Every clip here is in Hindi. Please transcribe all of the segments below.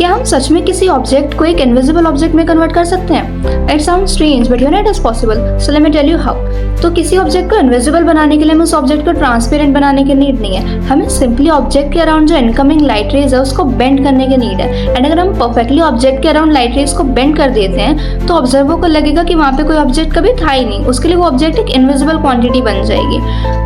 क्या हम सच में किसी ऑब्जेक्ट को एक इनविजिबल ऑब्जेक्ट में कन्वर्ट कर सकते हैं? It sound strange but you know it is possible, so let me tell you how. तो किसी ऑब्जेक्ट को इनविजिबल बनाने के लिए हमें उस ऑब्जेक्ट को ट्रांसपेरेंट बनाने की नीड नहीं है, हमें सिंपली ऑब्जेक्ट के अराउंड जो इनकमिंग लाइट रेज है उसको बेंड करने की नीड है। एंड अगर हम परफेक्टली ऑब्जेक्ट के अराउंड लाइट रेज को बेंड कर देते हैं तो ऑब्जर्वर को लगेगा कि वहाँ पे कोई ऑब्जेक्ट कभी था ही नहीं, उसके लिए वो ऑब्जेक्ट एक इनविजिबल क्वांटिटी बन जाएगी।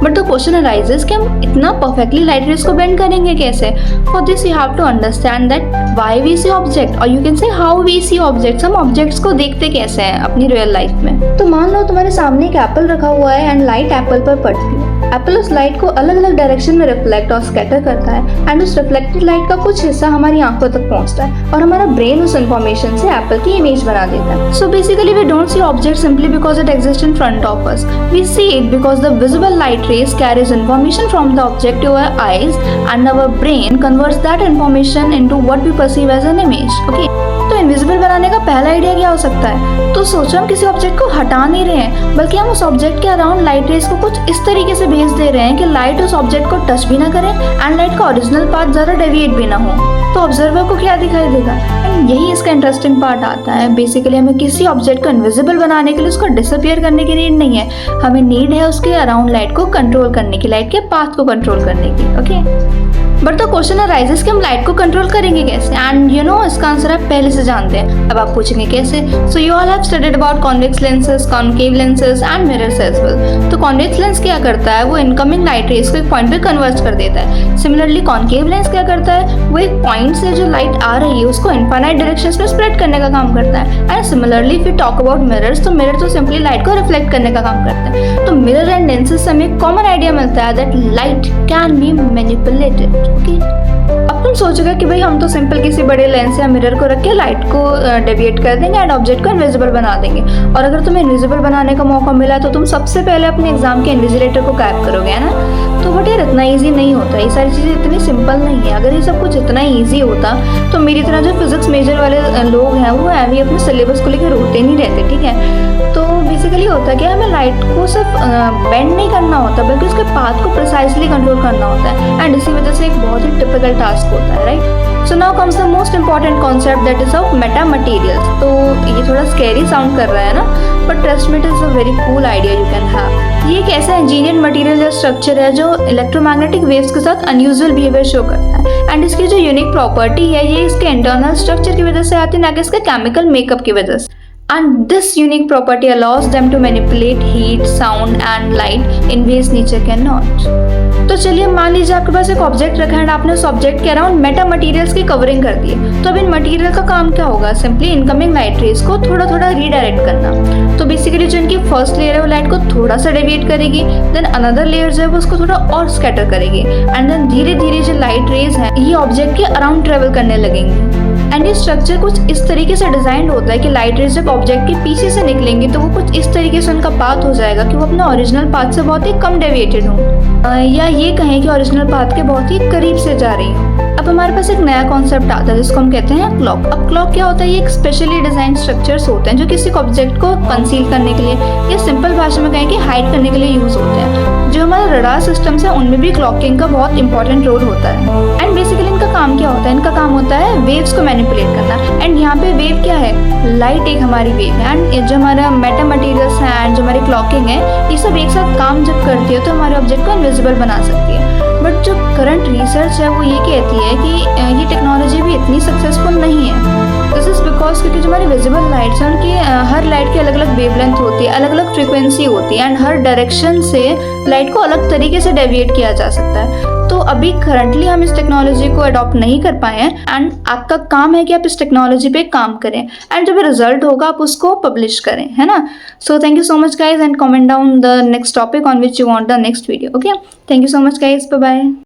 बट द क्वेश्चन अराइजेस कि हम इतना परफेक्टली लाइट रेज को बेंड करेंगे कैसे? For this you have to understand that why we see object और you can say how we see objects. हम ऑब्जेक्ट्स को देखते कैसे हैं अपनी रियल लाइफ में। तो मान लो तुम्हारे सामने एक एप्पल रखा हुआ है एंड लाइट एप्पल पर पड़ती है। एप्पल उस लाइट को अलग अलग डायरेक्शन में रिफ्लेक्ट और स्कैटर करता है एंड उस रिफ्लेक्टेड लाइट का कुछ हिस्सा हमारी आंखों तक पहुंचता है और हमारा ब्रेन उस इंफॉर्मेशन से एप्पल की इमेज बना देता है। So basically we don't see object simply because it exist in front of us, we see it because the visible light rays carries information from the object to our eyes and our brain converts that information into what we perceive as an image. Okay, तो इनविजिबल बनाने का पहला आइडिया क्या हो सकता है? तो सोचो हम किसी ऑब्जेक्ट को हटा नहीं रहे हैं, बल्कि हम उस ऑब्जेक्ट के अराउंड लाइट रेज को कुछ इस तरीके से भेज दे रहे हैं कि लाइट उस ऑब्जेक्ट को टच भी ना करे एंड लाइट का ओरिजिनल पाथ ज़्यादा डेविएट भी ना हो। तो ऑब्जर्वर को क्या दिखाई देगा? एंड यही इसका इंटरेस्टिंग पार्ट आता है। बेसिकली हमें किसी ऑब्जेक्ट को इनविजिबल बनाने के लिए उसको डिसअपियर करने की नीड नहीं है, हमें नीड है उसके अराउंड लाइट को कंट्रोल करने की, लाइट के पाथ को कंट्रोल करने की। Okay, but the question arises कि हम लाइट को कंट्रोल करेंगे कैसे? एंड यू नो इसका आंसर आप पहले से जानते हैं। अब आप पूछेंगे कैसे? So you all have studied about convex lenses, concave lenses and mirrors as well. तो कॉन्वेक्स लेंस क्या करता है? वो इनकमिंग लाइट रेज को एक पॉइंट पे कन्वर्ट कर देता है। सिमिलरली कॉनकेव लेंस क्या करता है? वो एक पॉइंट से जो लाइट आ रही है उसको इनफाइनाइट डायरेक्शंस में स्प्रेड करने का काम करता है। And similarly if you talk about mirrors, तो मिरर तो सिंपली लाइट को रिफ्लेक्ट करने का काम करता है। तो मिरर एंड लेंसेज से हमें एक कॉमन आइडिया मिलता है that light can be manipulated. Okay, अब तुम सोचोगे कि भाई हम तो सिंपल किसी बड़े लेंस या मिरर को रख के लाइट को डेविएट कर देंगे एंड ऑब्जेक्ट को इनविजिबल बना देंगे, और अगर तुम्हें इनविजिबल बनाने का मौका मिला तो तुम सबसे पहले अपने एग्जाम के इन्विजिलेटर को गायब करोगे, है ना? तो बट यार इतना ईजी नहीं होता, ये सारी चीज़ें इतनी सिंपल नहीं है। अगर ये सब कुछ इतना ईजी होता तो मेरी तरह जो फिजिक्स मेजर वाले लोग हैं वो अभी अपने सिलेबस को लेकर रोते नहीं रहते, ठीक है? तो बेसिकली होता है कि हमें लाइट को सिर्फ बेंड नहीं करना होता बल्कि उसके पाथ को प्रिसाइसली कंट्रोल करना होता है एंड इसी वजह से एक बहुत ही टिपिकल टास्क होता है, right? So now comes the most important concept that is of Meta materials. तो ये थोड़ा स्कैरी साउंड कर रहा है ना, but trust me it is a very cool idea you can have. ये एक ऐसा इंजीनियर्ड मटेरियल या स्ट्रक्चर है जो इलेक्ट्रोमैग्नेटिक वेव्स के साथ अनयूजुअल बिहेवियर शो करता है एंड इसकी जो यूनिक प्रॉपर्टी है ये इसके इंटरनल स्ट्रक्चर की वजह से आती है, ना कि इसके केमिकल मेकअप की वजह से। And this unique property allows them to manipulate heat, sound and light in ways nature cannot. तो चलिए मान लीजिए आपके पास एक ऑब्जेक्ट रखा है, आपने उस ऑब्जेक्ट के अराउंड मेटा मटेरियल्स की कवरिंग कर दी है। तो अब इन मटेरियल का काम क्या होगा? सिंपली इनकमिंग लाइट रेज को थोड़ा थोड़ा रीडायरेक्ट करना। तो बेसिकली जो इनकी फर्स्ट लेयर है वो लाइट को थोड़ा सा डेविएट करेगी, देन अनदर लेयर जो है वो उसको थोड़ा और स्कैटर करेगी एंड देन धीरे धीरे जो लाइट रेज है ये ऑब्जेक्ट के अराउंड ट्रेवल करने लगेंगी। एंड ये स्ट्रक्चर कुछ इस तरीके से डिजाइन होता है कि लाइट रेज जब ऑब्जेक्ट के पीछे से निकलेंगी तो वो कुछ इस तरीके से उनका पाथ हो जाएगा कि वो अपने ओरिजिनल पाथ से बहुत ही कम डेविएटेड हो, या ये कहें कि ओरिजिनल पाथ के बहुत ही करीब से जा रही हो। अब हमारे पास एक नया कॉन्सेप्ट आता है जिसको हम कहते हैं क्लॉक। अब क्लॉक क्या होता है? ये एक स्पेशली डिजाइन स्ट्रक्चर्स होते हैं जो किसी ऑब्जेक्ट को कंसील करने के लिए या सिंपल भाषा में कहें कि हाइड करने के लिए यूज होते हैं। जो हमारा रडार सिस्टम्स है उनमें भी क्लॉकिंग का बहुत इंपॉर्टेंट रोल होता है एंड बेसिकली इनका काम क्या होता है? इनका काम होता है वेव्स को मैनिपुलेट करना। एंड यहाँ पे वेव क्या है? लाइट एक हमारी वेव है एंड जो हमारा मेटा मटीरियल्स है एंड जो हमारी क्लॉकिंग है ये सब एक साथ काम जब करती है तो हमारे ऑब्जेक्ट को इनविजिबल बना सकती है। बट जो करंट रिसर्च है वो ये कहती है कि ये टेक्नोलॉजी भी इतनी सक्सेसफुल नहीं है। दिस इज बिकॉज क्योंकि जो हमारी विजिबल लाइट्स हैं उनकी हर लाइट की अलग अलग वेवलेंथ होती है, अलग अलग फ्रीक्वेंसी होती है एंड हर डायरेक्शन से लाइट को अलग तरीके से डेविएट किया जा सकता है। तो अभी करंटली हम इस टेक्नोलॉजी को अडॉप्ट नहीं कर पाए हैं एंड आपका काम है कि आप इस टेक्नोलॉजी पे काम करें एंड जब रिजल्ट होगा आप उसको पब्लिश करें, है ना? So thank you so much guys and comment down the next topic on which you want the next video. Okay, thank you so much guys, bye bye.